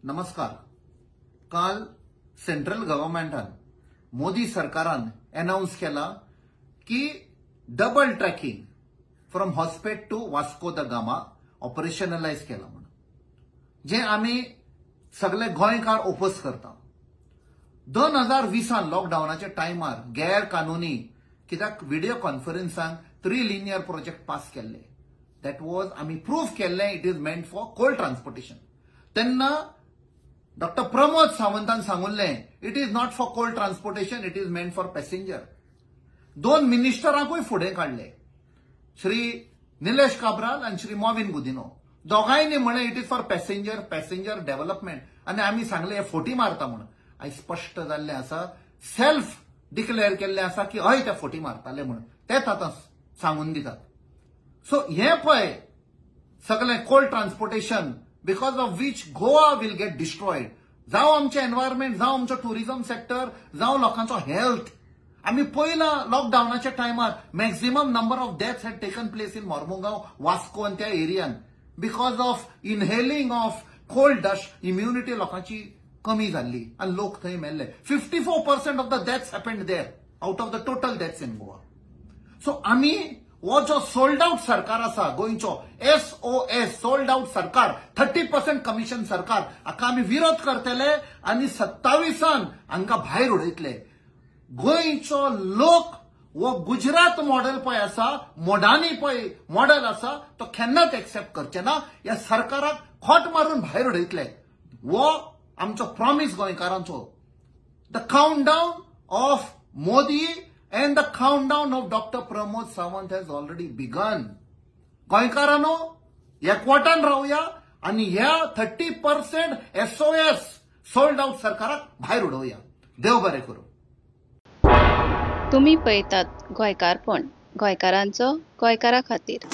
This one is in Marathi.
नमस्कार. काल सेंट्रल गव्हर्नमेंटान मोदी सरकारान अनाउन्स केला की double tracking from Hospet to Vasco da Gama operationalise केला म्हणून, जे आम्ही सगळे गोंयकार ओपोज करता. 2020 लॉकडाऊनाच्या टायमार गैर कानुनी कित्याक व्हिडिओ कॉन्फरन्सांक 3 लिनियर प्रोजेक्ट पास केल्ले. दॅट वॉज आम्ही प्रूव्ह केल्ले it is meant for coal transportation. तेन्ना डॉक्टर प्रमोद सावंतान सांगुल्ले it is not for coal transportation, it is meant for passenger. 2 मिनिस्टरांकूय फुडें काढले, श्री निलेश काब्राल आणि श्री मॉविन गुदिनो. दोघांनी म्हळे it is for passenger development. आणि आम्ही सांगले हे फोटी मारता म्हणून. आयज स्पष्ट जाल्ले आसा, सेल्फ डिक्लेअर केल्ले आसा की हय ते फोटी मारताले म्हणून. तेच आता सांगून दितात. सो हे पळय सगळे cold transportation because of which Goa will get destroyed. जावं आमचे एन्व्हायरमेंट, जावं आमचो टुरिझम सेक्टर, जावं लोकांचो हेल्थ. आम्ही पहिला लॉकडाऊनाच्या टायमार maximum number of deaths had taken place in Mormugao, Vasco आणि त्या एरियान because of inhaling of coal dust. Immunity लोकांची कमी जाल्ली आणि लोक थंय मेल्ले. 54% of the deaths happened there out of the total deaths in Goa. So आम्ही वो जो सोल्ड आउट सरकार आसा गोंयचो, SOS सोल्ड आउट सरकार, 30% कमिशन सरकार, हाका आम्ही विरोध करतले आणि 27 हांकां भायर उडयतले. गोंयचो लोक वो गुजरात मॉडेल पळय आसा, मोडानी पळय मॉडेल आसा, तो केन्नाच एक्सेप्ट करचे ना. ह्या सरकाराक खोट मारून भायर उडयतले. वो आमचो प्रॉमिस गोंयकारांचो. The countdown of Modi and the countdown of Dr. Pramod Sawant has already begun. गोंयकारांनो, एकवटान रावया आणि ह्या 30% SOS सोल्ड आउट सरकाराक भायर उडोवया. देव बरें करूं. तुम्ही पळयतात गोंयकारपण, गोंयकारांचो गोंयकारा खातीर.